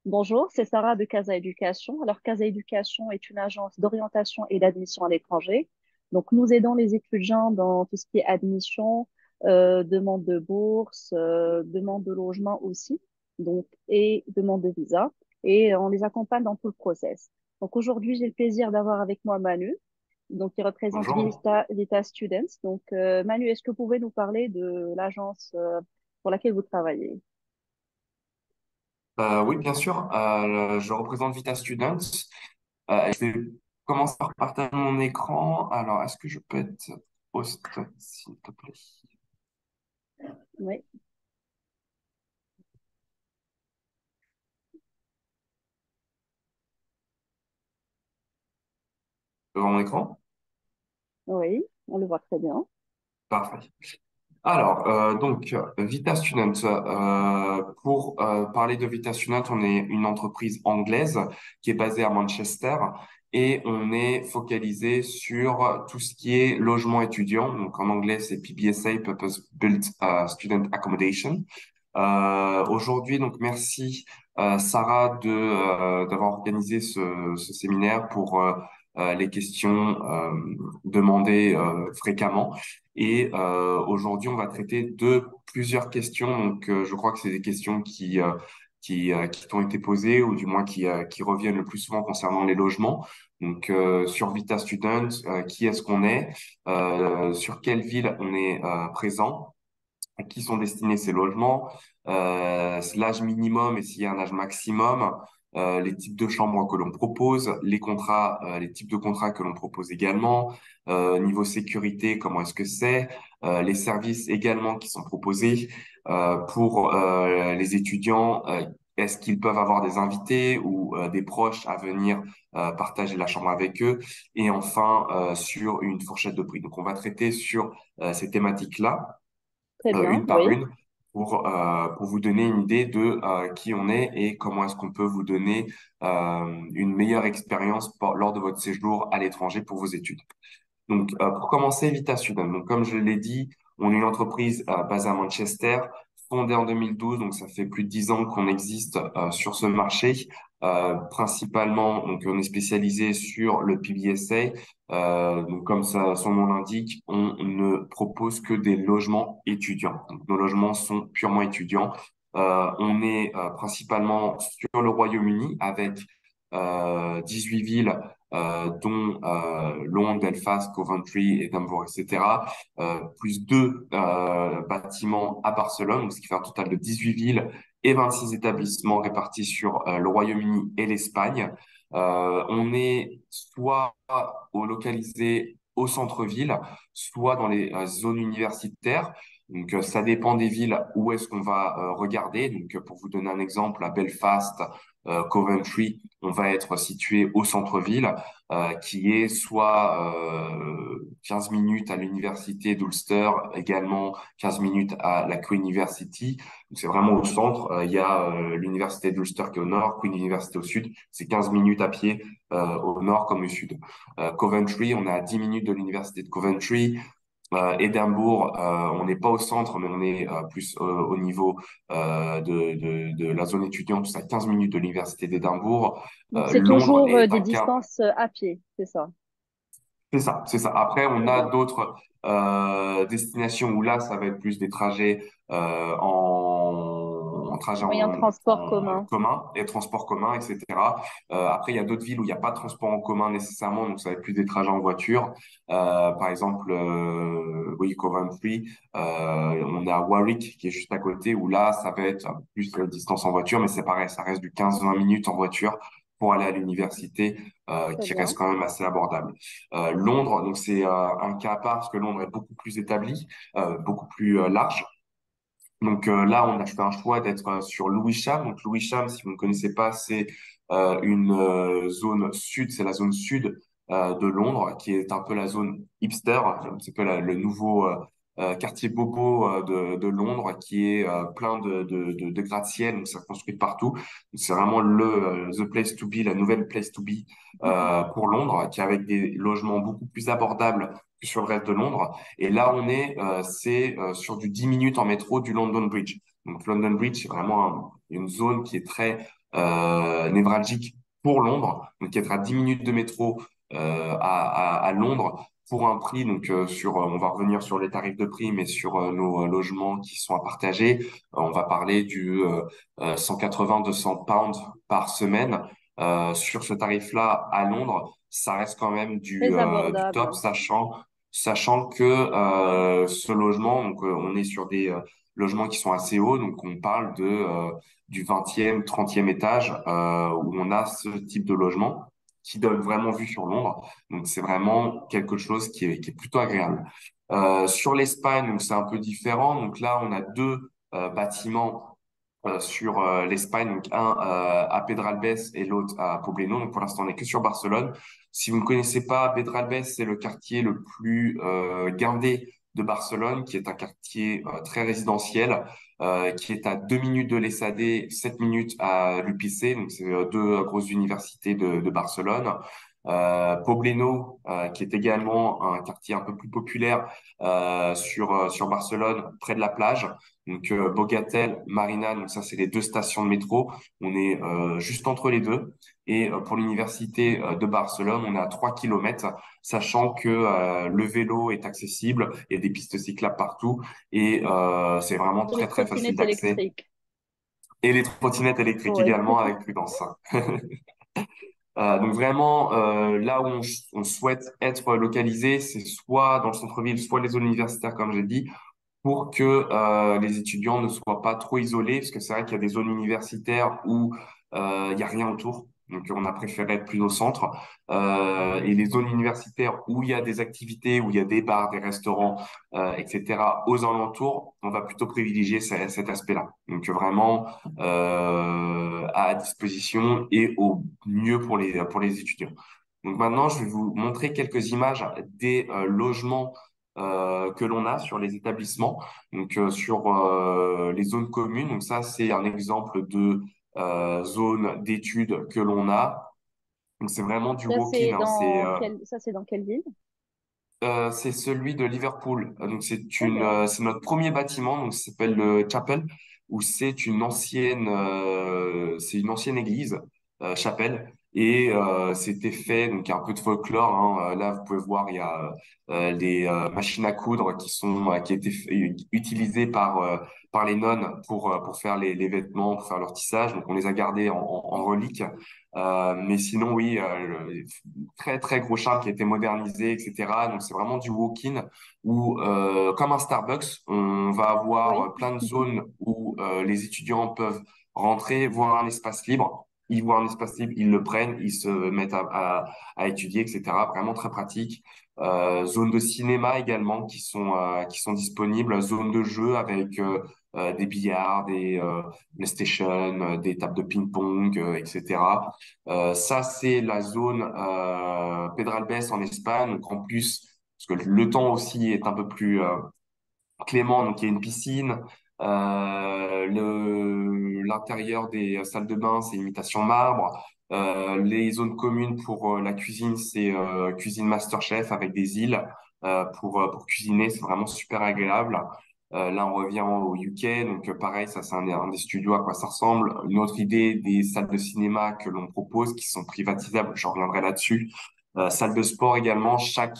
Bonjour, c'est Sarah de Casa Éducation. Alors, Casa Éducation est une agence d'orientation et d'admission à l'étranger. Donc, nous aidons les étudiants dans tout ce qui est admission, demande de bourse, demande de logement aussi, donc, et demande de visa. Et on les accompagne dans tout le process. Donc, aujourd'hui, j'ai le plaisir d'avoir avec moi Manu, donc, qui représente Bonjour. Vita Students. Donc, Manu, est-ce que vous pouvez nous parler de l'agence, pour laquelle vous travaillez? Oui, bien sûr. Je représente Vita Students. Je vais commencer par partager mon écran. Alors, est-ce que je peux être host, s'il te plaît? Oui, Devant mon écran? oui, on le voit très bien. Parfait. Alors, Vita Student. Pour parler de Vita Student, on est une entreprise anglaise qui est basée à Manchester et on est focalisé sur tout ce qui est logement étudiant. Donc, en anglais, c'est PBSA, Purpose Built Student Accommodation. Aujourd'hui, donc, merci Sarah d'avoir organisé ce séminaire pour les questions demandées fréquemment. Et aujourd'hui, on va traiter de plusieurs questions. Donc, je crois que c'est des questions qui t'ont été posées ou du moins qui reviennent le plus souvent concernant les logements. Donc, sur Vita Student, qui est-ce qu'on est, sur quelle ville on est présent, à qui sont destinés ces logements, l'âge minimum et s'il y a un âge maximum, les types de chambres que l'on propose, les contrats, les types de contrats que l'on propose également, niveau sécurité, comment est-ce que c'est, les services également qui sont proposés pour les étudiants. Est-ce qu'ils peuvent avoir des invités ou des proches à venir partager la chambre avec eux? Et enfin, sur une fourchette de prix. Donc, on va traiter sur ces thématiques-là Très bien, une par oui. une pour vous donner une idée de qui on est et comment est-ce qu'on peut vous donner une meilleure expérience lors de votre séjour à l'étranger pour vos études. Donc, pour commencer, Vita Student. Donc, comme je l'ai dit, on est une entreprise basée à Manchester, fondée en 2012. Donc, ça fait plus de 10 ans qu'on existe sur ce marché. Principalement, donc, on est spécialisé sur le PBSA. Donc, comme ça, son nom l'indique, on ne propose que des logements étudiants. Donc, nos logements sont purement étudiants. On est principalement sur le Royaume-Uni avec 18 villes dont Londres, Belfast, Coventry, Édimbourg, etc., plus deux bâtiments à Barcelone, donc ce qui fait un total de 18 villes et 26 établissements répartis sur le Royaume-Uni et l'Espagne. On est soit localisé au centre-ville, soit dans les zones universitaires. Donc, ça dépend des villes où est-ce qu'on va regarder. Donc, pour vous donner un exemple, à Belfast, Coventry, on va être situé au centre-ville, qui est soit 15 minutes à l'université d'Ulster, également 15 minutes à la Queen University. Donc, c'est vraiment au centre. Il y a l'université d'Ulster qui est au nord, Queen University au sud. C'est 15 minutes à pied au nord comme au sud. Coventry, on est à 10 minutes de l'université de Coventry. Édimbourg, on n'est pas au centre, mais on est plus au niveau de la zone étudiante, c'est à 15 minutes de l'université d'Édimbourg. Donc, c'est Londres toujours est des à 15. distances à pied, c'est ça. C'est ça, c'est ça. Après, on Très a bien. d'autres destinations où là, ça va être plus des trajets en trajet Moyen de transport en commun. commun et transport commun, etc. Après, il y a d'autres villes où il n'y a pas de transport en commun nécessairement, donc ça va être plus des trajets en voiture. Par exemple, oui, Coventry, on a Warwick qui est juste à côté où là, ça va être plus de distance en voiture, mais c'est pareil, ça reste du 15-20 minutes en voiture pour aller à l'université, Très qui bien. reste quand même assez abordable. Londres, donc c'est un cas à part parce que Londres est beaucoup plus établi, beaucoup plus large. Donc là, on a fait un choix d'être sur Lewisham. Donc Lewisham, si vous ne connaissez pas, c'est une zone sud, c'est la zone sud de Londres, qui est un peu la zone hipster, un petit peu le nouveau quartier bobo de Londres, qui est plein de gratte-ciel, donc c'est construit de partout. Donc, c'est vraiment the place to be, la nouvelle place to be pour Londres, qui est avec des logements beaucoup plus abordables que sur le reste de Londres. Et là, on est, c'est sur du 10 minutes en métro du London Bridge. Donc, London Bridge, c'est vraiment une zone qui est très névralgique pour Londres, donc qui est à 10 minutes de métro à Londres pour un prix, donc on va revenir sur les tarifs de prix, mais sur nos logements qui sont à partager, on va parler du 180-200 pounds par semaine. Sur ce tarif-là à Londres, ça reste quand même Très du top, abordable. sachant que ce logement, donc on est sur des logements qui sont assez hauts, donc on parle du 20e, 30e étage où on a ce type de logement qui donne vraiment vue sur Londres. Donc c'est vraiment quelque chose qui est plutôt agréable. Sur l'Espagne, donc c'est un peu différent. Donc là, on a deux bâtiments sur l'Espagne, donc un à Pedralbes et l'autre à Poblenou. Donc pour l'instant, on n'est que sur Barcelone. Si vous ne connaissez pas, Pedralbes, c'est le quartier le plus gardé de Barcelone, qui est un quartier très résidentiel, qui est à 2 minutes de l'ESAD, 7 minutes à l'UPC, donc c'est deux grosses universités de Barcelone. Poblenou, qui est également un quartier un peu plus populaire sur Barcelone, près de la plage. Donc Bogatel, Marina, donc ça c'est les deux stations de métro. On est juste entre les deux. Et pour l'université de Barcelone, on est à 3 kilomètres, sachant que le vélo est accessible, il y a des pistes cyclables partout et c'est vraiment Et les très très facile trottinettes d'accès. électriques. Et les trottinettes électriques Oui. également avec prudence. Donc vraiment, là où on souhaite être localisé, c'est soit dans le centre-ville, soit les zones universitaires, comme j'ai dit, pour que les étudiants ne soient pas trop isolés, parce que c'est vrai qu'il y a des zones universitaires où il y a rien autour. Donc, on a préféré être plus au centre. Et les zones universitaires où il y a des activités, où il y a des bars, des restaurants, etc., aux alentours, on va plutôt privilégier cet aspect-là. Donc, vraiment à disposition et au mieux pour les étudiants. Donc, maintenant, je vais vous montrer quelques images des logements que l'on a sur les établissements, donc sur les zones communes. Donc ça, c'est un exemple de zone d'études que l'on a. Donc c'est vraiment du walk-in, hein. Ça, c'est dans quelle ville? C'est celui de Liverpool. Donc Très bien. c'est notre premier bâtiment, donc ça s'appelle le Chapel, où c'est une ancienne église, chapelle, et c'était fait donc il y a un peu de folklore. Hein. Là, vous pouvez voir, il y a les machines à coudre qui étaient utilisées par les nonnes pour faire les vêtements, pour faire leur tissage. Donc on les a gardés en relique. Mais sinon, oui, très très gros charme qui a été modernisé, etc. Donc c'est vraiment du walk-in où, comme un Starbucks, on va avoir Oui. plein de zones où les étudiants peuvent rentrer, voir un espace libre. Ils voient un espace libre, ils le prennent, ils se mettent à étudier, etc. Vraiment très pratique. Zones de cinéma également qui sont disponibles. Zones de jeu avec des billards, des PlayStation, des tables de ping-pong, etc. Ça, c'est la zone Pedralbes en Espagne. Donc, en plus, parce que le temps aussi est un peu plus clément, donc il y a une piscine. L'intérieur des salles de bain, c'est imitation marbre. Les zones communes pour la cuisine, c'est cuisine MasterChef avec des îles pour cuisiner. C'est vraiment super agréable. Là, on revient au UK, donc pareil, ça c'est un des studios à quoi ça ressemble. Une autre idée des salles de cinéma que l'on propose, qui sont privatisables, j'en reviendrai là-dessus. Salle de sport également, chaque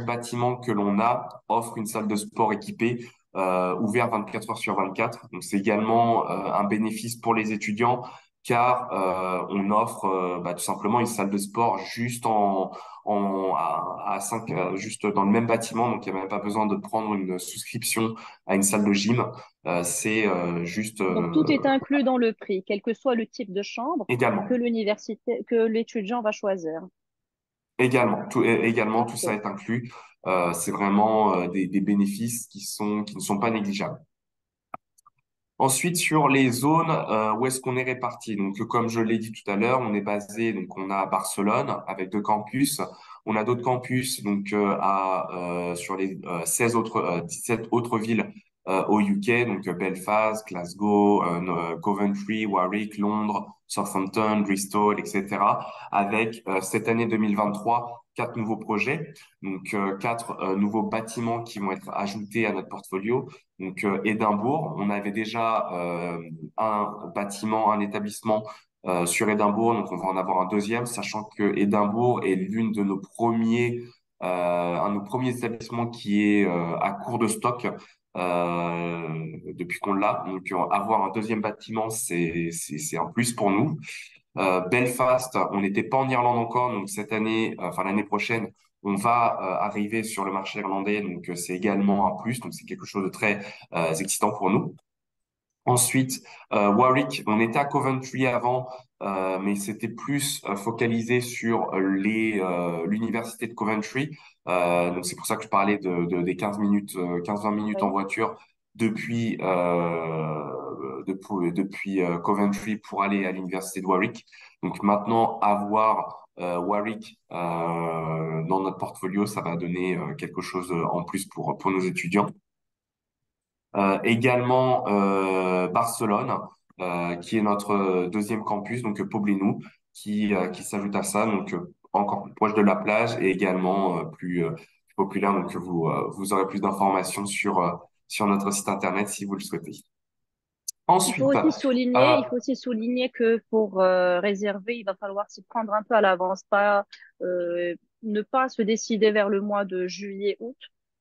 bâtiment que l'on a offre une salle de sport équipée, ouverte 24 heures sur 24. Donc c'est également un bénéfice pour les étudiants car on offre tout simplement une salle de sport juste à 5, juste dans le même bâtiment. Donc il n'y a même pas besoin de prendre une souscription à une salle de gym. C'est juste Donc, tout est inclus dans le prix, quel que soit le type de chambre également. que l'étudiant va choisir. Également, tout ça Parfait. est inclus. C'est vraiment des bénéfices qui ne sont pas négligeables. Ensuite, sur les zones, où est-ce qu'on est réparti? Donc, comme je l'ai dit tout à l'heure, on est basé, donc on a Barcelone avec deux campus. On a d'autres campus, donc sur les 17 autres villes au UK, donc Belfast, Glasgow, Coventry, Warwick, Londres, Southampton, Bristol, etc. Avec cette année 2023 quatre nouveaux projets, donc quatre nouveaux bâtiments qui vont être ajoutés à notre portfolio. Donc Édimbourg, on avait déjà un bâtiment, un établissement sur Édimbourg, donc on va en avoir un deuxième, sachant que Édimbourg est l'une de nos premiers, un de nos premiers établissements qui est à court de stock depuis qu'on l'a. Donc avoir un deuxième bâtiment, c'est un plus pour nous. Belfast, on n'était pas en Irlande encore, donc cette année, enfin l'année prochaine, on va arriver sur le marché irlandais, donc c'est également un plus, donc c'est quelque chose de très excitant pour nous. Ensuite, Warwick, on était à Coventry avant, mais c'était plus focalisé sur l'université de Coventry. Donc c'est pour ça que je parlais des 15 minutes, 15-20 minutes en Oui. voiture depuis Coventry pour aller à l'université de Warwick. Donc maintenant, avoir Warwick dans notre portfolio, ça va donner quelque chose en plus pour nos étudiants. Également Barcelone, qui est notre deuxième campus, donc Poblenou, qui s'ajoute à ça, donc encore plus proche de la plage et également plus populaire. Donc vous aurez plus d'informations sur notre site internet si vous le souhaitez. Ensuite, Il faut aussi souligner que pour réserver, il va falloir s'y prendre un peu à l'avance, pas ne pas se décider vers le mois de juillet, août,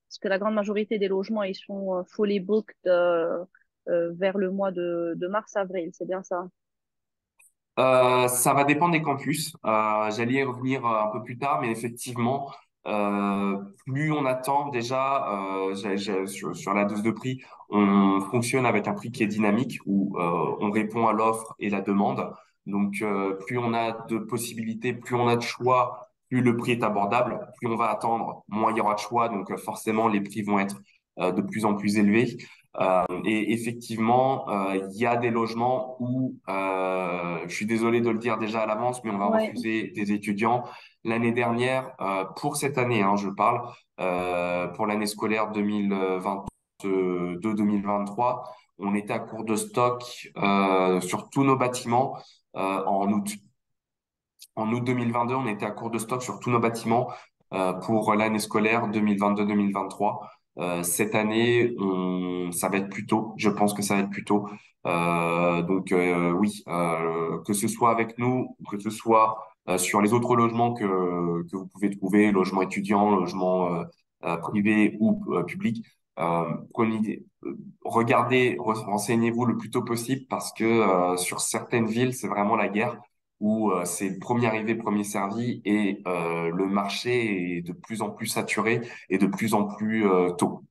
parce que la grande majorité des logements ils sont fully booked vers le mois de mars, avril, c'est bien ça. Ça va dépendre des campus. J'allais y revenir un peu plus tard, mais effectivement, plus on attend déjà sur la dose de prix, on fonctionne avec un prix qui est dynamique où on répond à l'offre et la demande. Donc, plus on a de possibilités, plus on a de choix, plus le prix est abordable. Plus on va attendre, moins il y aura de choix. Donc, forcément, les prix vont être de plus en plus élevés. Et effectivement, il y a des logements où, je suis désolé de le dire déjà à l'avance, mais on va Ouais. refuser des étudiants. L'année dernière, pour cette année, hein, je parle, pour l'année scolaire 2022-2023, on était à court de stock sur tous nos bâtiments en août. En août 2022, on était à court de stock sur tous nos bâtiments pour l'année scolaire 2022-2023. Cette année, ça va être plus tôt. Je pense que ça va être plus tôt. Donc oui, que ce soit avec nous, que ce soit sur les autres logements que vous pouvez trouver, logements étudiants, logements privés ou publics, regardez, renseignez-vous le plus tôt possible parce que sur certaines villes, c'est vraiment la guerre où c'est le premier arrivé, premier servi, et le marché est de plus en plus saturé et de plus en plus tôt.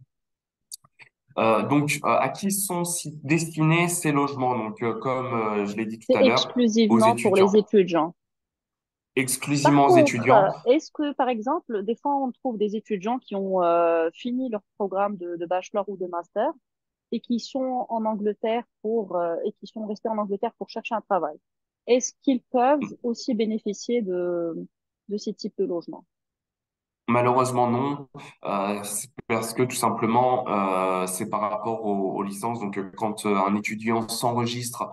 Donc, à qui sont destinés ces logements? Donc, comme je l'ai dit tout C'est à l'heure, aux exclusivement pour étudiants, les étudiants. Par exclusivement aux contre, étudiants. est-ce que, par exemple, des fois, on trouve des étudiants qui ont fini leur programme de bachelor ou de master et qui sont en Angleterre et qui sont restés en Angleterre pour chercher un travail. Est-ce qu'ils peuvent aussi bénéficier de ces types de logements? Malheureusement, non. C'est parce que tout simplement, c'est par rapport aux licences. Donc, quand un étudiant s'enregistre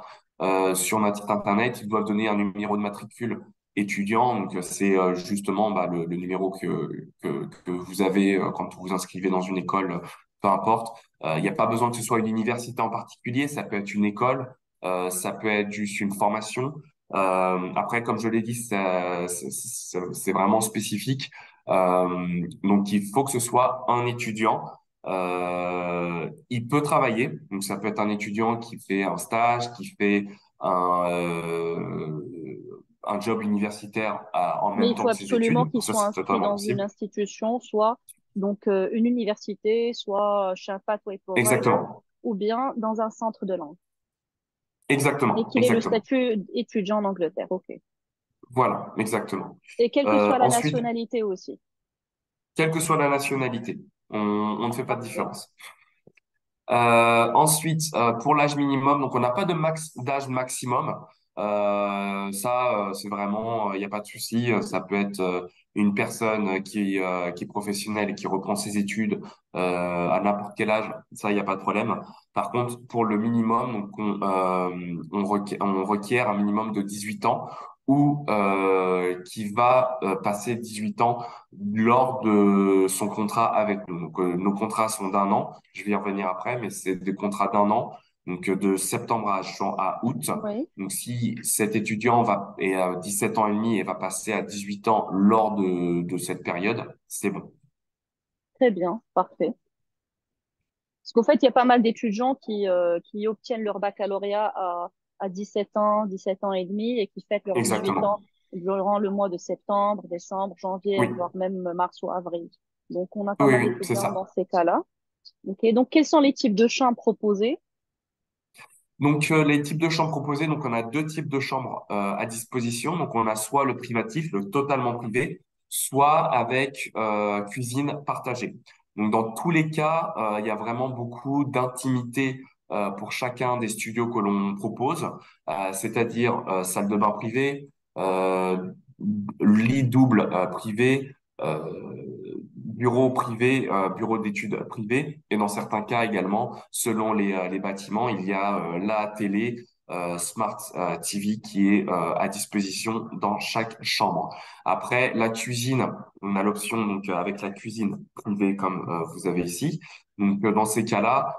sur notre site internet, il doit donner un numéro de matricule étudiant. Donc, c'est justement bah, le numéro que vous avez quand vous vous inscrivez dans une école, peu importe. Il n'y a pas besoin que ce soit une université en particulier. Ça peut être une école, ça peut être juste une formation. Après, comme je l'ai dit, c'est vraiment spécifique. Donc, il faut que ce soit un étudiant. Il peut travailler, donc ça peut être un étudiant qui fait un stage, qui fait un job universitaire en Mais même il temps faut que ses absolument études. qu'ils Ça, soient c'est inscrits totalement dans une possible. institution, soit donc une université, soit chez un pathway provider, Exactement. ou bien dans un centre de langue. Et Exactement. qu'il ait le Exactement. statut étudiant en Angleterre, ok. Voilà, exactement. Et quelle que soit la Ensuite, nationalité aussi. quelle que soit la nationalité, on ne fait pas de Parfait. différence. Ensuite, pour l'âge minimum, donc on n'a pas de d'âge maximum. Ça, c'est vraiment, il n'y a pas de souci. Ça peut être une personne qui est professionnelle et qui reprend ses études à n'importe quel âge. Ça, il n'y a pas de problème. Par contre, pour le minimum, donc on requiert un minimum de 18 ans ou qui va passer 18 ans lors de son contrat avec nous. Donc, nos contrats sont d'un an. Je vais y revenir après, mais c'est des contrats d'un an. Donc, de septembre à août. Oui, Donc, si cet étudiant est à 17 ans et demi et va passer à 18 ans lors de cette période, c'est bon. très bien, parfait. Parce qu'au fait, il y a pas mal d'étudiants qui obtiennent leur baccalauréat à 17 ans, 17 ans et demi et qui fêtent leurs 18 ans Exactement. durant le mois de septembre, décembre, janvier, Oui, voire même mars ou avril. Donc, on a pas oui, mal oui, c'est d'étudiants dans ça. ces cas-là. Ok, donc quels sont les types de chambres proposés? Donc, les types de chambres proposées, donc on a deux types de chambres à disposition. Donc, on a soit le privatif, le totalement privé, soit avec cuisine partagée. Donc, dans tous les cas, il y a vraiment beaucoup d'intimité pour chacun des studios que l'on propose, c'est-à-dire salle de bain privée, euh, lit double privé, bureau privé, bureau d'études privé, et dans certains cas également, selon les bâtiments, il y a la télé Smart TV qui est à disposition dans chaque chambre. Après, la cuisine, on a l'option donc avec la cuisine privée comme vous avez ici. Donc dans ces cas-là,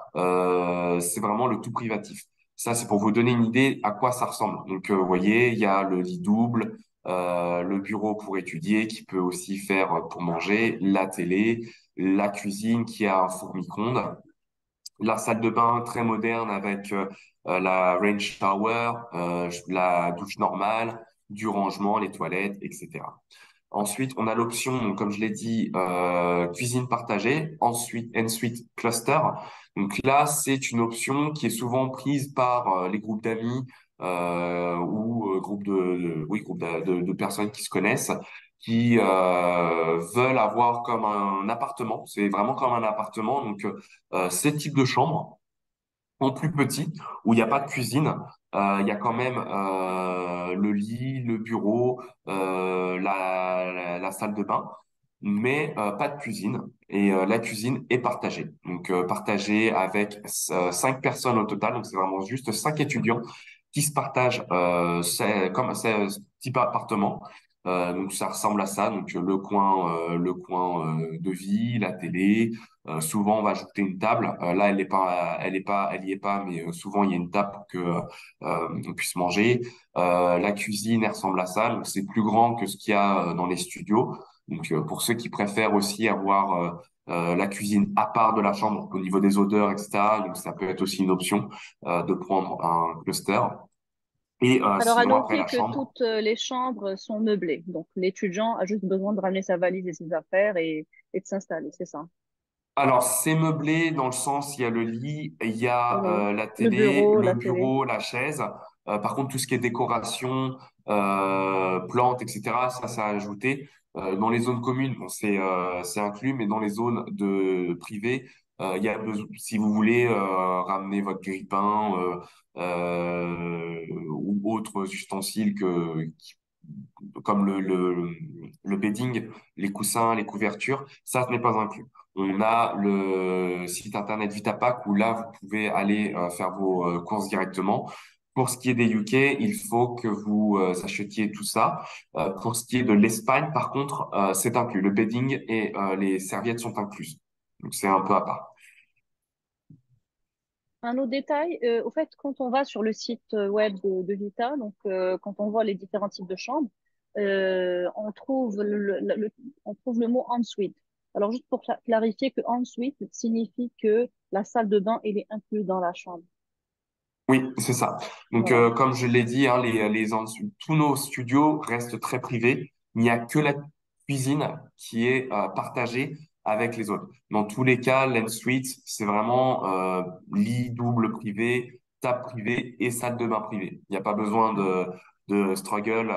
c'est vraiment le tout privatif. Ça, c'est pour vous donner une idée à quoi ça ressemble. Donc, vous voyez, il y a le lit double, le bureau pour étudier qui peut aussi faire pour manger, la télé, la cuisine qui a un four micro-ondes, la salle de bain très moderne avec la rain shower, la douche normale, du rangement, les toilettes, etc. Ensuite, on a l'option, donc, comme je l'ai dit, cuisine partagée. Ensuite cluster. Donc là, c'est une option qui est souvent prise par les groupes d'amis ou groupes de personnes qui se connaissent, qui veulent avoir comme un appartement. C'est vraiment comme un appartement. Donc, ces types de chambres en plus petit, où il n'y a pas de cuisine. Il y a quand même le lit, le bureau, la salle de bain, mais pas de cuisine. Et la cuisine est partagée. Donc partagée avec 5 personnes au total. Donc c'est vraiment juste 5 étudiants qui se partagent comme ce type appartement. Donc ça ressemble à ça. Donc le coin de vie, la télé. Souvent, on va ajouter une table. Là, elle y est pas, mais souvent il y a une table pour que on puisse manger. La cuisine, elle ressemble à ça. Donc, c'est plus grand que ce qu'il y a dans les studios. Donc, pour ceux qui préfèrent aussi avoir la cuisine à part de la chambre au niveau des odeurs, etc. Donc, ça peut être aussi une option de prendre un cluster. Et Alors, à sinon, après noter la que chambre. toutes les chambres sont meublées. Donc, l'étudiant a juste besoin de ramener sa valise et ses affaires et de s'installer, c'est ça. Alors, c'est meublé dans le sens, il y a le lit, il y a Oui. la Le télé, bureau, le la télé. bureau, la chaise. Par contre, tout ce qui est décoration, plantes, etc., ça a ajouté. Dans les zones communes, bon, c'est inclus, mais dans les zones privées, il y a si vous voulez ramener votre grille-pain ou autres ustensiles comme le bedding, les coussins, les couvertures, ça ce n'est pas inclus. On a le site internet Vitapack où là, vous pouvez aller faire vos courses directement. Pour ce qui est des UK, il faut que vous achetiez tout ça. Pour ce qui est de l'Espagne, par contre, c'est inclus. Le bedding et les serviettes sont incluses. Donc, c'est un peu à part. Un autre détail, au fait, quand on va sur le site web de Vita, donc quand on voit les différents types de chambres, on trouve on trouve le mot ensuite. Alors, juste pour clarifier que ensuite signifie que la salle de bain, elle est incluse dans la chambre. Oui, c'est ça. Donc, Voilà. comme je l'ai dit, hein, tous nos studios restent très privés. Il n'y a que la cuisine qui est partagée avec les autres. Dans tous les cas, l'ensuite, c'est vraiment lit double privé, table privée et salle de bain privée. Il n'y a pas besoin de struggle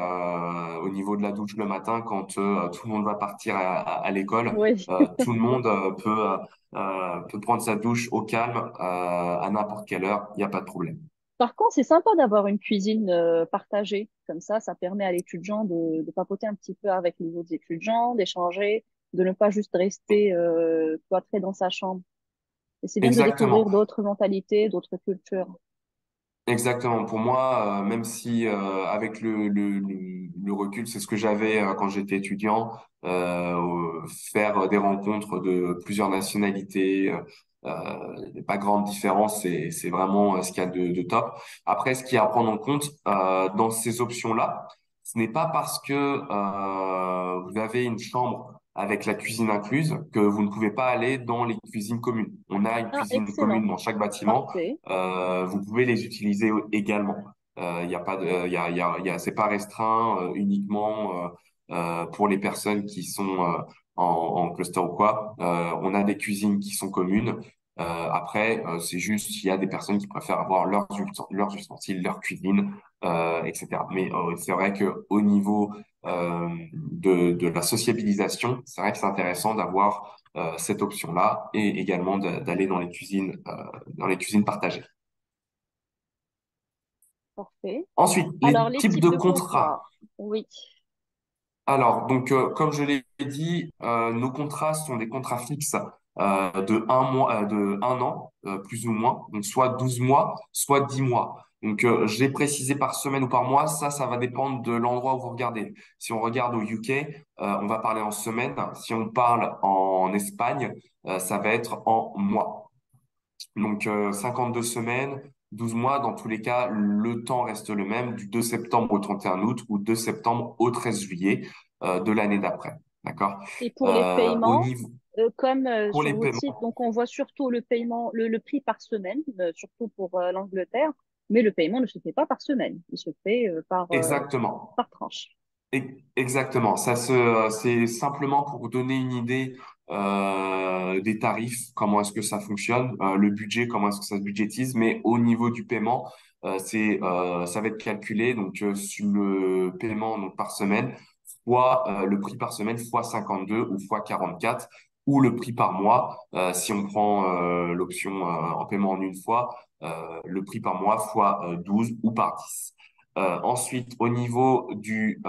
au niveau de la douche le matin quand tout le monde va partir à l'école. Oui. Tout le monde peut prendre sa douche au calme à n'importe quelle heure. Il n'y a pas de problème. Par contre, c'est sympa d'avoir une cuisine partagée. Comme ça permet à l'étudiant de papoter un petit peu avec les autres étudiants, d'échanger, de ne pas juste rester cloîtré dans sa chambre. Et c'est bien de découvrir Exactement. d'autres mentalités, d'autres cultures. Exactement. Pour moi, même si avec le recul, c'est ce que j'avais quand j'étais étudiant, faire des rencontres de plusieurs nationalités, pas grande différence, c'est vraiment ce qu'il y a de top. Après, ce qu'il y a à prendre en compte dans ces options-là, ce n'est pas parce que vous avez une chambre avec la cuisine incluse que vous ne pouvez pas aller dans les cuisines communes. On a une Ah, cuisine excellent. commune dans chaque bâtiment, Parfait. vous pouvez les utiliser également. Il y a pas de, c'est pas restreint uniquement pour les personnes qui sont en cluster ou quoi. On a des cuisines qui sont communes. Après, c'est juste il y a des personnes qui préfèrent avoir leurs ustensiles, leur cuisine, etc. Mais c'est vrai que au niveau de la sociabilisation, c'est vrai que c'est intéressant d'avoir cette option-là et également d'aller dans les cuisines partagées. Parfait. Ensuite, Alors, les les types types de de contrats. contrats. Oui. Alors, donc, comme je l'ai dit, nos contrats sont des contrats fixes de un mois, de un an, plus ou moins, donc soit 12 mois, soit 10 mois. Donc, j'ai précisé par semaine ou par mois, ça va dépendre de l'endroit où vous regardez. Si on regarde au UK, on va parler en semaine. Si on parle en Espagne, ça va être en mois. Donc, 52 semaines, 12 mois, dans tous les cas, le temps reste le même, du 2 septembre au 31 août ou 2 septembre au 13 juillet de l'année d'après. D'accord? Et pour les Au paiements, niveau, comme pour sur les votre site, paiements, donc on voit surtout le paiement, le prix par semaine, surtout pour l'Angleterre, mais le paiement ne se fait pas par semaine, il se fait exactement. par tranche. Exactement. C'est simplement pour vous donner une idée des tarifs, comment est-ce que ça fonctionne, le budget, comment est-ce que ça se budgétise, mais au niveau du paiement, ça va être calculé donc sur le paiement donc par semaine fois le prix par semaine fois 52 ou fois 44 ou le prix par mois si on prend l'option en paiement en une fois, le prix par mois fois 12 ou par 10. Ensuite, au niveau du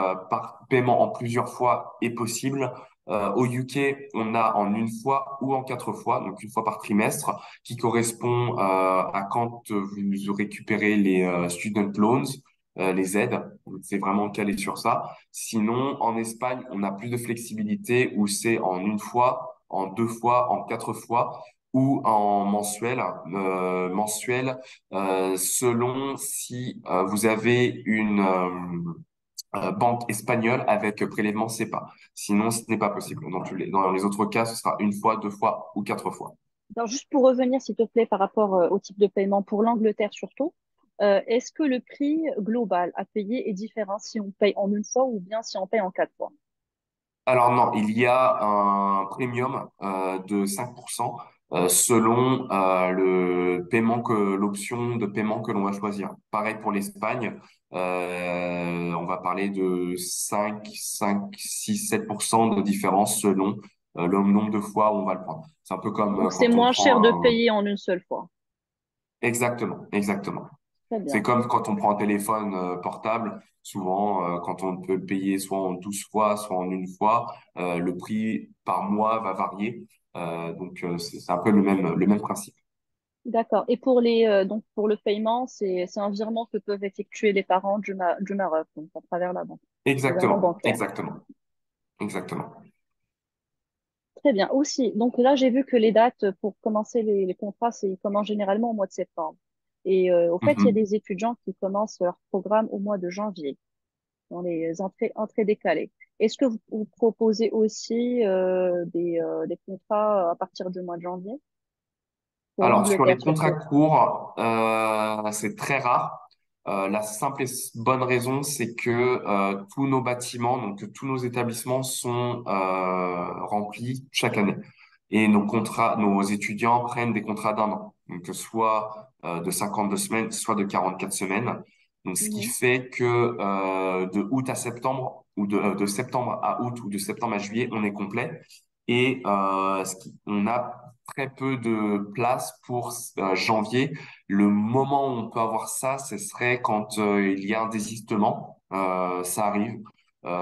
paiement en plusieurs fois est possible. Au UK, on a en une fois ou en quatre fois, donc une fois par trimestre, qui correspond à quand vous récupérez les student loans, les aides. Donc, c'est vraiment calé sur ça. Sinon, en Espagne, on a plus de flexibilité où c'est en une fois, en deux fois, en quatre fois ou en mensuel selon si vous avez une banque espagnole avec prélèvement SEPA. Sinon, ce n'est pas possible. Dans les autres cas, ce sera une fois, deux fois ou quatre fois. Alors, juste pour revenir, s'il te plaît, par rapport au type de paiement pour l'Angleterre surtout, est-ce que le prix global à payer est différent si on paye en une fois ou bien si on paye en quatre fois? Alors non, il y a un premium de 5% selon le paiement l'option de paiement que l'on va choisir. Pareil pour l'Espagne, on va parler de 5, 6, 7% de différence selon le nombre de fois où on va le prendre. C'est un peu comme Donc, c'est quand on moins cher de prend payer en une seule fois. exactement, exactement. Très C'est bien. comme quand on prend un téléphone portable, souvent quand on peut le payer soit en 12 fois, soit en une fois, le prix par mois va varier. Donc c'est un peu le même principe. D'accord. Et donc pour le paiement, c'est un virement que peuvent effectuer les parents du Maroc, donc à travers la banque. Le virement Exactement, bancaire. exactement, exactement. Très bien. Aussi, donc là, j'ai vu que les dates pour commencer les contrats, ils commencent généralement au mois de septembre. Et au fait, il y a Mhm. des étudiants qui commencent leur programme au mois de janvier, dans les entrées décalées. Est-ce que vous proposez aussi des contrats à partir du mois de janvier pour Alors, sur les l'Angleterre contrats surtout? courts, c'est très rare. La simple et bonne raison, c'est que tous nos bâtiments, donc tous nos établissements sont remplis chaque année. Et nos étudiants prennent des contrats d'un an, donc soit de 52 semaines, soit de 44 semaines. Donc, ce qui Mhm. fait que de août à septembre, ou de septembre à août, ou de septembre à juillet, on est complet. Et on a très peu de place pour janvier. Le moment où on peut avoir ça, ce serait quand il y a un désistement. Ça arrive.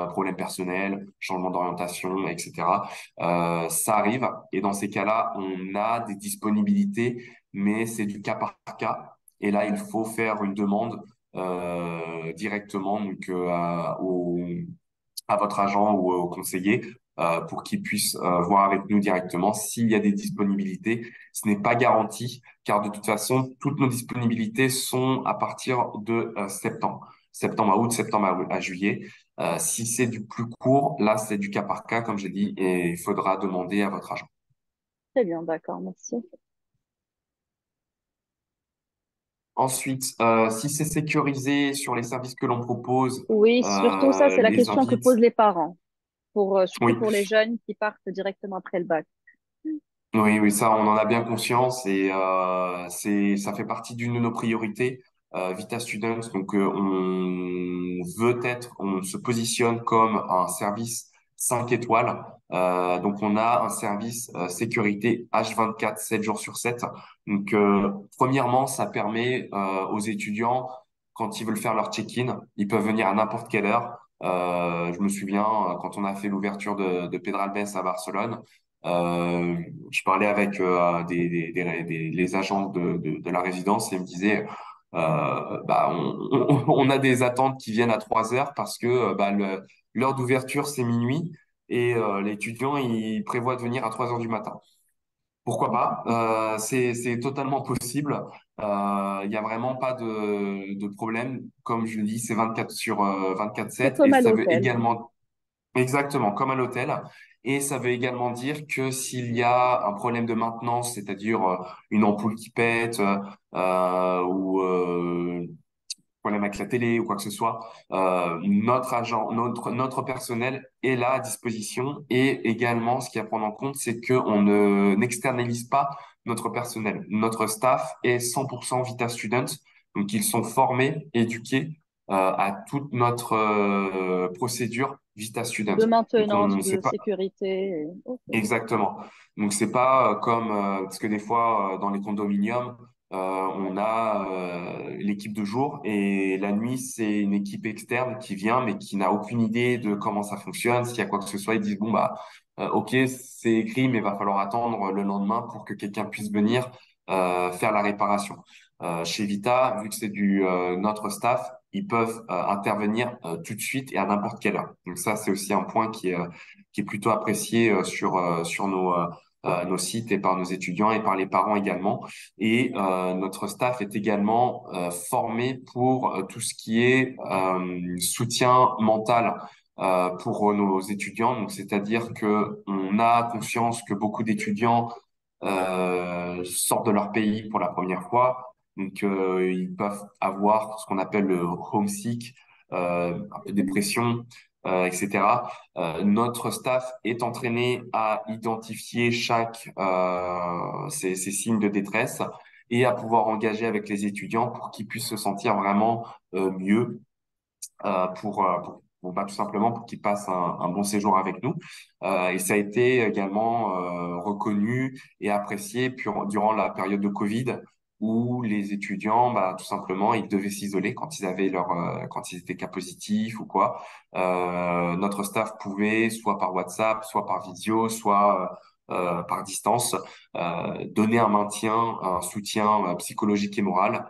Problème personnel, changement d'orientation, etc. Ça arrive. Et dans ces cas-là, on a des disponibilités, mais c'est du cas par cas. Et là, il faut faire une demande directement donc, à votre agent ou au conseiller pour qu'il puisse voir avec nous directement s'il y a des disponibilités. Ce n'est pas garanti, car de toute façon, toutes nos disponibilités sont à partir de septembre. Septembre à août, septembre à juillet. Si c'est du plus court, là, c'est du cas par cas, comme j'ai dit, et il faudra demander à votre agent. Très bien, d'accord, merci. Ensuite, si c'est sécurisé sur les services que l'on propose, Oui, surtout ça, c'est la les question que posent invites. les parents, surtout Oui, pour les jeunes qui partent directement après le bac. oui, oui, ça, on en a bien conscience et ça fait partie d'une de nos priorités. Vita Students, donc on se positionne comme un service 5 étoiles. Donc on a un service sécurité H24, 7 jours sur 7. Donc premièrement, ça permet aux étudiants, quand ils veulent faire leur check-in, ils peuvent venir à n'importe quelle heure. Je me souviens quand on a fait l'ouverture de Pedralbes à Barcelone. Euh, je parlais avec les agents de la résidence et ils me disaient bah, on a des attentes qui viennent à 3 heures parce que bah, l'heure d'ouverture c'est minuit et l'étudiant il prévoit de venir à 3 heures du matin. Pourquoi pas? C'est totalement possible. Il y a vraiment pas de problème. Comme je le dis, c'est 24 sur C'est 24/7 et comme à ça veut l'hôtel. également exactement, comme à l'hôtel. Et ça veut également dire que s'il y a un problème de maintenance, c'est-à-dire une ampoule qui pète ou problème avec la télé ou quoi que ce soit, notre agent, notre personnel est là à disposition. Et également, ce qu'il y a à prendre en compte, c'est qu'on ne n'externalise pas notre personnel. Notre staff est 100% Vita Students, donc ils sont formés, éduqués à toute notre procédure Vita Student. De Donc maintenance, on sait de pas sécurité. Ok. exactement. Donc c'est pas comme parce que des fois dans les condominiums on a l'équipe de jour et la nuit c'est une équipe externe qui vient mais qui n'a aucune idée de comment ça fonctionne. S'il y a quoi que ce soit, ils disent bon bah ok c'est écrit mais va falloir attendre le lendemain pour que quelqu'un puisse venir faire la réparation. Chez Vita, vu que c'est du notre staff, ils peuvent intervenir tout de suite et à n'importe quelle heure. Donc ça c'est aussi un point qui est plutôt apprécié sur nos sites et par nos étudiants et par les parents également. Et notre staff est également formé pour tout ce qui est soutien mental pour nos étudiants. Donc, c'est-à-dire que on a conscience que beaucoup d'étudiants sortent de leur pays pour la première fois. Donc, ils peuvent avoir ce qu'on appelle le homesick, un peu de Mhm. dépression, etc. Notre staff est entraîné à identifier ces signes de détresse et à pouvoir engager avec les étudiants pour qu'ils puissent se sentir vraiment mieux bah, tout simplement pour qu'ils passent un bon séjour avec nous. Et ça a été également reconnu et apprécié durant la période de Covid où les étudiants, bah, tout simplement, ils devaient s'isoler quand ils avaient quand ils étaient cas positifs ou quoi. Notre staff pouvait, soit par WhatsApp, soit par visio, soit par distance, donner un maintien, un soutien psychologique et moral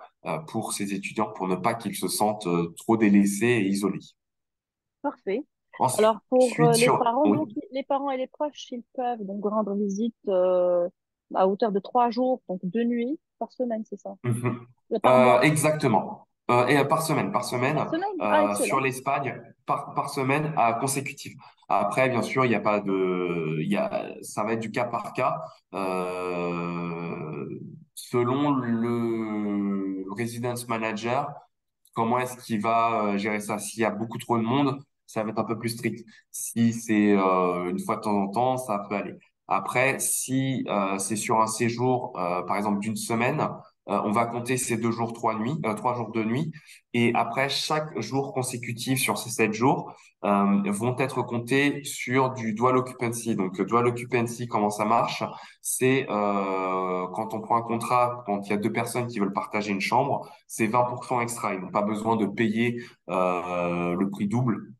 pour ces étudiants pour ne pas qu'ils se sentent trop délaissés et isolés. Parfait. Alors pour Ensuite, les sur... parents, Oui. donc les parents et les proches, ils peuvent donc rendre visite à hauteur de 3 jours, donc 2 nuits par semaine, c'est ça? Mhm. Par mois? Exactement. Et par semaine, Par semaine? Ah, sur excellent. l'Espagne, par semaine à consécutif. Après, bien sûr, il n'y a pas de, ça va être du cas par cas, selon le residence manager. Comment est-ce qu'il va gérer ça? S'il y a beaucoup trop de monde, ça va être un peu plus strict. Si c'est une fois de temps en temps, ça peut aller. Après, si c'est sur un séjour, par exemple d'une semaine, on va compter ces 2 jours, 3 nuits, 3 jours, 2 nuits. Et après, chaque jour consécutif sur ces 7 jours vont être comptés sur du dual occupancy. Donc, dual occupancy, comment ça marche? C'est quand on prend un contrat, quand il y a deux personnes qui veulent partager une chambre, c'est 20% extra. Ils n'ont pas besoin de payer le prix double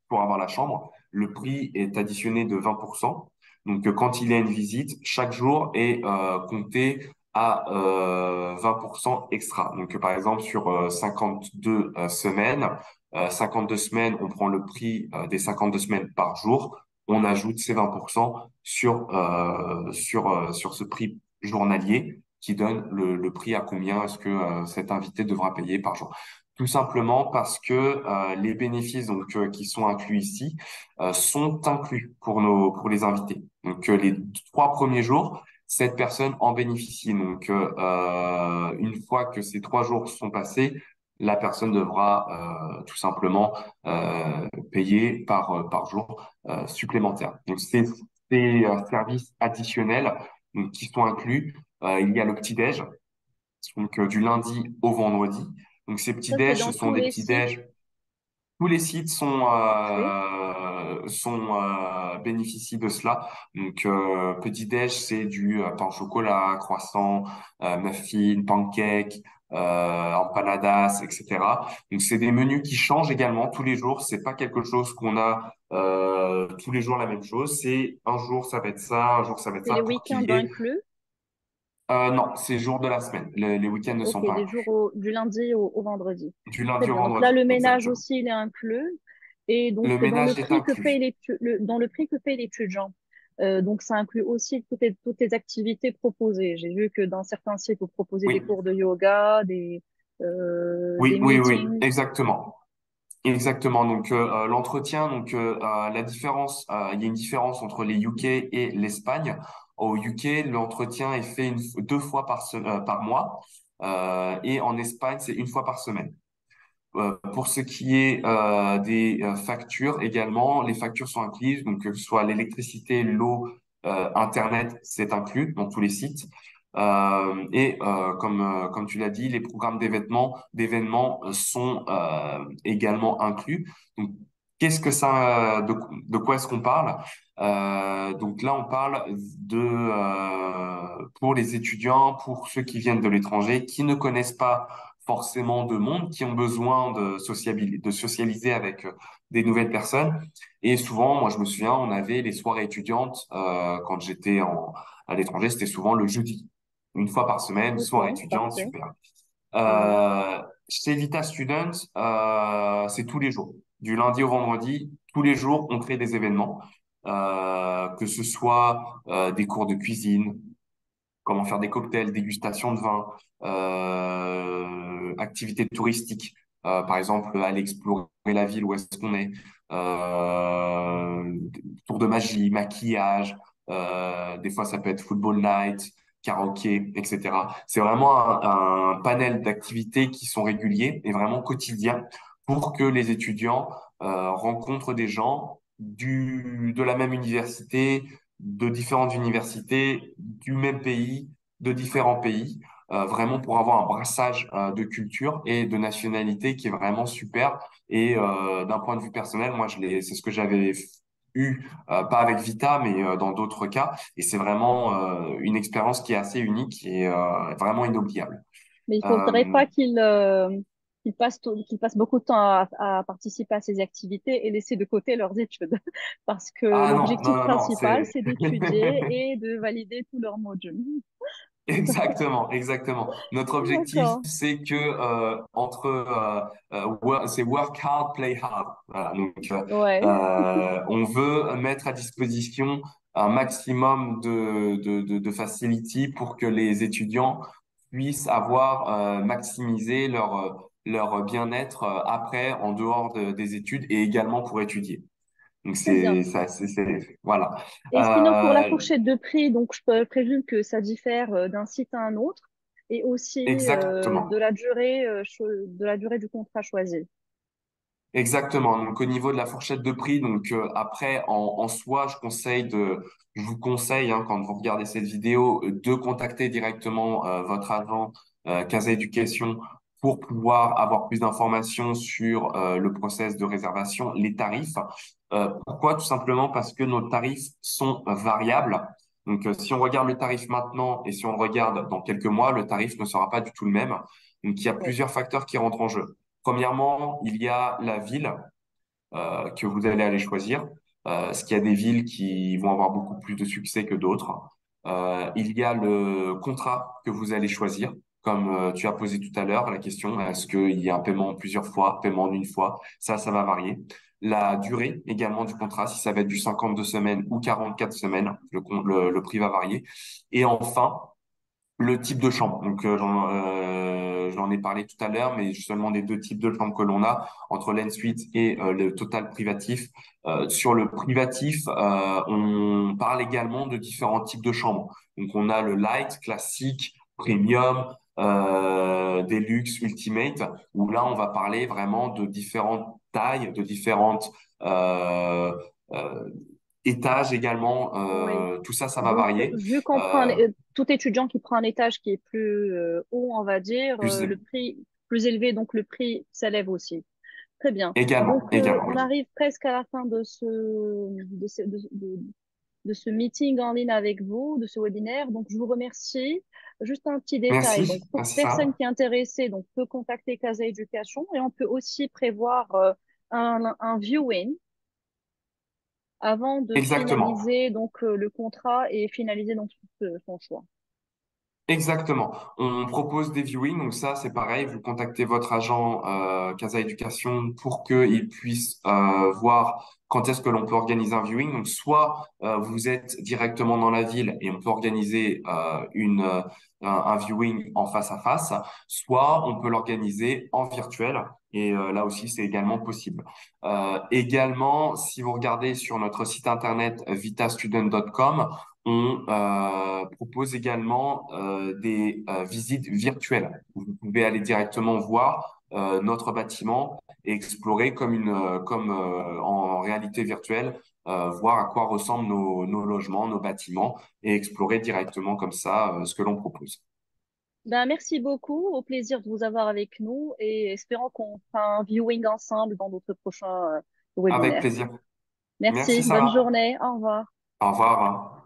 pour avoir la chambre. Le prix est additionné de 20%. Donc, quand il y a une visite, chaque jour est compté à 20% extra. Donc, par exemple, sur 52 semaines, 52 semaines, on prend le prix des 52 semaines par jour, on ajoute ces 20% sur ce prix journalier qui donne le prix à combien est-ce que cet invité devra payer par jour. Tout simplement parce que les bénéfices donc qui sont inclus ici sont inclus pour les invités. Donc les 3 premiers jours, cette personne en bénéficie. Donc une fois que ces 3 jours sont passés, la personne devra tout simplement payer par jour supplémentaire. Donc c'est des services additionnels donc, qui sont inclus. Il y a le petit-déj donc du lundi au vendredi. Donc ces Ça, c'est petits-déj, ce dans sont tous des les sites. petits-déj. Tous les sites Parfait. bénéficient de cela. Donc petit-déj, c'est du pain au chocolat, croissant, muffin, pancake, empanadas, etc. Donc c'est des menus qui changent également tous les jours. C'est pas quelque chose qu'on a tous les jours la même chose. C'est un jour ça va être ça, un jour ça va être C'est ça les pour qu'il week-ends y ait inclus. non, c'est jour de la semaine. Les week-ends ne Ok, sont pas des inclus. jours du lundi au vendredi. Du Très lundi au bien. Donc là, vendredi, le ménage exactement. aussi, il est inclus. Et donc, Le dans le ménage est prix que paye inclus. dans le prix que paye l'étudiant, donc ça inclut aussi toutes les activités proposées. J'ai vu que dans certains sites, vous proposez des Oui, cours de yoga, oui, des oui, oui, meetings. exactement. Exactement. Donc l'entretien, donc la différence, il y a une différence entre les UK et l'Espagne. Au UK, l'entretien est fait 2 fois par mois, et en Espagne, c'est 1 fois par semaine. Pour ce qui est des factures également, les factures sont incluses, donc que ce soit l'électricité, l'eau, Internet, c'est inclus dans tous les sites. Comme tu l'as dit, les programmes d'événements sont également inclus. Donc, qu'est-ce que ça, de quoi est-ce qu'on parle? Donc là, on parle pour les étudiants, pour ceux qui viennent de l'étranger, qui ne connaissent pas forcément de monde, qui ont besoin de socialiser avec des nouvelles personnes. Et souvent, moi, je me souviens, on avait les soirées étudiantes quand à l'étranger, c'était souvent le jeudi. 1 fois par semaine, Ok, soirée étudiante, parfait. super. Ouais. Chez Vita Student, c'est tous les jours. Du lundi au vendredi, tous les jours, on crée des événements, que ce soit des cours de cuisine, comment faire des cocktails, dégustation de vin, activités touristiques, par exemple aller explorer la ville où est-ce qu'on est, tour de magie, maquillage, des fois ça peut être football night, karaoké, etc. C'est vraiment un panel d'activités qui sont réguliers et vraiment quotidiens pour que les étudiants rencontrent des gens de la même université, de différentes universités, du même pays, de différents pays, vraiment pour avoir un brassage de culture et de nationalité qui est vraiment super. Et d'un point de vue personnel, moi, c'est ce que j'avais eu, pas avec Vita, mais dans d'autres cas. Et c'est vraiment une expérience qui est assez unique et vraiment inoubliable. Mais il faudrait Euh, pas qu'ils passent beaucoup de temps à participer à ces activités et laisser de côté leurs études. Parce que ah non, non, l'objectif non, non, principal, c'est c'est d'étudier et de valider tous leurs modules. exactement, exactement. Notre objectif, D'accord. c'est que c'est work hard, play hard. Voilà, donc, Ouais. on veut mettre à disposition un maximum de facility pour que les étudiants puissent avoir maximisé leur bien-être après, en dehors des études et également pour étudier. Donc Très bien. c'est ça, voilà. Et sinon, pour la Euh, fourchette de prix, donc présume que ça diffère d'un site à un autre et aussi exactement. de la durée du contrat choisi. Exactement. Donc au niveau de la fourchette de prix, donc après en soi, je vous conseille quand vous regardez cette vidéo de contacter directement votre agent Casa Éducation pour pouvoir avoir plus d'informations sur le process de réservation, les tarifs. Pourquoi? Tout simplement parce que nos tarifs sont variables. Donc si on regarde le tarif maintenant et si on le regarde dans quelques mois, le tarif ne sera pas du tout le même. Donc il y a Oui, plusieurs facteurs qui rentrent en jeu. Premièrement, il y a la ville que vous allez aller choisir. Parce qu'il y a des villes qui vont avoir beaucoup plus de succès que d'autres. Il y a le contrat que vous allez choisir. Comme tu as posé tout à l'heure la question, est-ce qu'il y a un paiement en plusieurs fois, paiement en une fois? Ça va varier. La durée également du contrat, si ça va être du 52 semaines ou 44 semaines, le prix va varier. Et enfin, le type de chambre. Donc, j'en ai parlé tout à l'heure, mais seulement des deux types de chambres que l'on a, entre l'ensuite et le total privatif. Sur le privatif, on parle également de différents types de chambres. Donc, on a le light, classique, premium, deluxe, ultimate, où là, on va parler vraiment de différentes tailles, de différentes euh, euh, étages également. Oui. Tout ça, ça va Donc, varier. vu qu'on prend Euh, tout étudiant qui prend un étage qui est plus haut, on va dire, plus le prix plus élevé, donc le prix s'élève aussi. Très bien. également, Donc, également, on oui. arrive presque à la fin de ce meeting en ligne avec vous, de ce webinaire. Donc, je vous remercie. Juste un petit détail. Donc, Merci, pour merci personne Sarah. qui est intéressée, donc, peut contacter Casa Éducation et on peut aussi prévoir un viewing avant de Exactement. finaliser donc le contrat et finaliser donc son choix. Exactement. On propose des viewings, donc ça c'est pareil, vous contactez votre agent Casa Éducation pour qu'il puisse voir quand est-ce que l'on peut organiser un viewing. Donc soit vous êtes directement dans la ville et on peut organiser un viewing en face à face, soit on peut l'organiser en virtuel et là aussi c'est également possible. Également, si vous regardez sur notre site internet vitastudent.com, on propose également des visites virtuelles. Vous pouvez aller directement voir notre bâtiment et explorer comme en réalité virtuelle, voir à quoi ressemblent nos logements, nos bâtiments et explorer directement comme ça ce que l'on propose. Ben, merci beaucoup. Au plaisir de vous avoir avec nous et espérons qu'on fera un viewing ensemble dans notre prochain Avec webinaire. plaisir. Merci Merci. Bonne Sarah. journée. Au revoir. Au revoir.